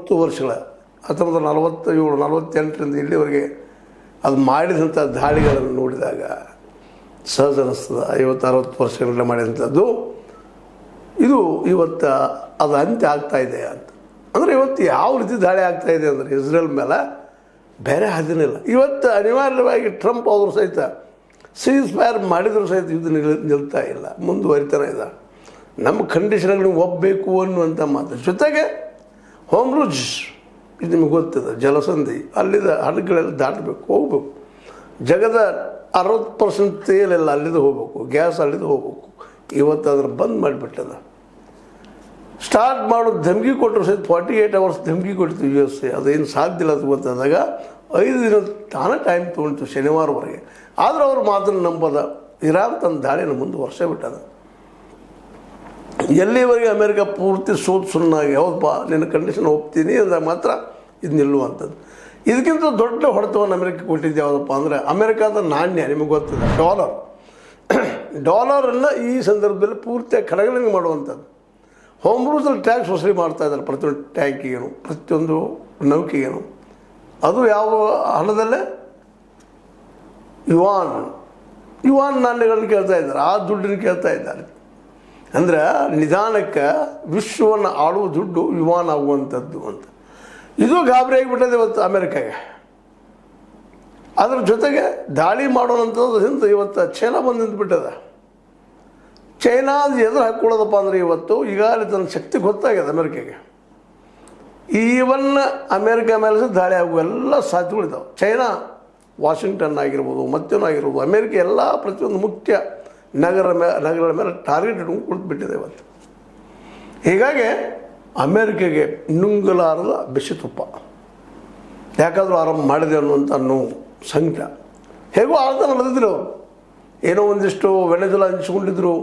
50 ವರ್ಷಗಳ 1947 48ರಿಂದ ಇಲ್ಲಿವರೆಗೆ ಅದು ಮಾಡಿದಂಥ ದಾಳಿಗಳನ್ನು ನೋಡಿದಾಗ ಸಹಜ ಅನ್ನಿಸ್ತದೆ. 50-60 ವರ್ಷಗಳಿಂದ ಮಾಡಿದಂಥದ್ದು ಇದು ಇವತ್ತು ಅದು ಅಂತ್ಯ ಆಗ್ತಾಯಿದೆ ಅಂತ. ಅಂದರೆ ಇವತ್ತು ಯಾವ ರೀತಿ ದಾಳಿ ಆಗ್ತಾಯಿದೆ ಅಂದರೆ ಇಸ್ರೇಲ್ ಮೇಲೆ ಬೇರೆ ಹಾದಿನಿಲ್ಲ. ಇವತ್ತು ಅನಿವಾರ್ಯವಾಗಿ ಟ್ರಂಪ್ ಅವರು ಸಹಿತ ಸೀಸ್ ಫೈರ್ ಮಾಡಿದರೂ ಸಹಿತ ಯುದ್ಧ ನಿಲ್ತಾ ಇಲ್ಲ, ಮುಂದುವರಿತಾನೆ ಇದೆ. ನಮ್ಮ ಕಂಡೀಷನ್ಗಳು ಒಪ್ಪಬೇಕು ಅನ್ನುವಂಥ ಮಾತು ಜೊತೆಗೆ ಹೋಮ್ರೂಜ್ ಇದು ನಿಮಗೆ ಗೊತ್ತಿದೆ, ಜಲಸಂಧಿ ಅಲ್ಲಿದ್ದ ಹಡಗುಗಳೆಲ್ಲ ದಾಟಬೇಕು, ಹೋಗ್ಬೇಕು. ಜಗದ 60% ತೇಲೆಲ್ಲ ಅಲ್ಲಿದ್ದು ಹೋಗ್ಬೇಕು, ಗ್ಯಾಸ್ ಅಲ್ಲಿದ್ದು ಹೋಗ್ಬೇಕು. ಇವತ್ತು ಅದನ್ನು ಬಂದ್ ಮಾಡಿಬಿಟ್ಟದ. ಸ್ಟಾರ್ಟ್ ಮಾಡೋದು ಧಮಕಿ ಕೊಟ್ಟರು ಸಹಿತ 48 hours ಧಮಕಿ ಕೊಡ್ತೀವಿ USA. ಅದೇನು ಸಾಧ್ಯ ಇಲ್ಲ ಅದು ಗೊತ್ತಾದಾಗ 5 ದಿನ ತಾನೇ ಟೈಮ್ ತೊಗೊಂಡು ಶನಿವಾರವರೆಗೆ. ಆದರೂ ಅವ್ರ ಮಾತನ್ನು ನಂಬೋದ. ಇರಾನ್ ತನ್ನ ದಾಳಿಯನ್ನು ಮುಂದುವರ್ಸೇ ಬಿಟ್ಟದ. ಎಲ್ಲಿವರೆಗೆ ಅಮೇರಿಕ ಪೂರ್ತಿ ಸುಣ್ಣಾಗಿ ಹೌದಪ್ಪ ನಿನ್ನ ಕಂಡೀಷನ್ ಒಪ್ತೀನಿ ಅಂದಾಗ ಮಾತ್ರ ಇದು ನಿಲ್ಲುವಂಥದ್ದು. ಇದಕ್ಕಿಂತ ದೊಡ್ಡ ಹೊಡೆತವನ್ನು ಅಮೇರಿಕ ಕೊಟ್ಟಿದ್ದು ಯಾವುದಪ್ಪ ಅಂದರೆ ಅಮೇರಿಕಾದ ನಾಣ್ಯ ನಿಮಗೆ ಗೊತ್ತಿದೆ, ಡಾಲರನ್ನು ಈ ಸಂದರ್ಭದಲ್ಲಿ ಪೂರ್ತಿಯಾಗಿ ಕಡೆಗಣನೆ ಮಾಡುವಂಥದ್ದು. ಹೋಮ್ ರೂಲ್ಸಲ್ಲಿ ಟ್ಯಾಕ್ಸ್ ವಸೂಲಿ ಮಾಡ್ತಾಯಿದ್ದಾರೆ ಪ್ರತಿಯೊಂದು ಟ್ಯಾಂಕಿಗೇನು, ಪ್ರತಿಯೊಂದು ನೌಕೆಗೇನು. ಅದು ಯಾವ ಹಣದಲ್ಲೇ ಯುವಾನ್ ನಾಣ್ಯಗಳನ್ನ ಕೇಳ್ತಾ ಇದ್ದಾರೆ, ಆ ದುಡ್ಡನ್ನು ಕೇಳ್ತಾ ಇದ್ದಾರೆ. ಅಂದರೆ ನಿಧಾನಕ್ಕೆ ವಿಶ್ವವನ್ನು ಆಳುವ ದುಡ್ಡು ಯುವಾನ್ ಆಗುವಂಥದ್ದು ಅಂತ. ಇದು ಗಾಬರಿ ಆಗಿಬಿಟ್ಟದೆ ಇವತ್ತು ಅಮೇರಿಕಾಗೆ. ಅದ್ರ ಜೊತೆಗೆ ದಾಳಿ ಮಾಡೋಣಂಥದ್ದು ಇವತ್ತು ಚೈನಾ ಬಂದು ನಿಂತುಬಿಟ್ಟದ. ಚೈನಾದ ಎದುರು ಹಾಕ್ಕೊಳ್ಳೋದಪ್ಪ ಅಂದರೆ ಇವತ್ತು ಈಗಾಗಲೇ ತನ್ನ ಶಕ್ತಿ ಗೊತ್ತಾಗಿದೆ ಅಮೇರಿಕೆಗೆ. ಈವನ್ ಅಮೇರಿಕ ಮೇಲೆ ದಾಳಿ ಆಗುವ ಎಲ್ಲ ಸಾಧ್ಯತೆಗಳಿದ್ದಾವೆ. ಚೈನಾ ವಾಷಿಂಗ್ಟನ್ ಆಗಿರ್ಬೋದು, ಮತ್ತೇನೋ ಆಗಿರ್ಬೋದು, ಅಮೇರಿಕ ಎಲ್ಲ ಪ್ರತಿಯೊಂದು ಮುಖ್ಯ ನಗರಗಳ ಮೇಲೆ ಟಾರ್ಗೆಟ್ ಇಟ್ಕೊಂಡು ಕುಳಿತುಬಿಟ್ಟಿದೆ ಇವತ್ತು. ಹೀಗಾಗಿ ಅಮೇರಿಕೆಗೆ ನುಂಗಲಾರದ ಬಿಸಿ ತುಪ್ಪ. ಯಾಕಾದರೂ ಆರಂಭ ಮಾಡಿದೆ ಅನ್ನುವಂಥ ನೋವು ಸಂಕಟ. ಹೇಗೋ ಆಳ್ತಾ ನಡೆದಿದ್ರು. ಏನೋ ಒಂದಿಷ್ಟು ವೆನೆಜುಲಾ ಹಂಚಿಕೊಂಡಿದ್ರು,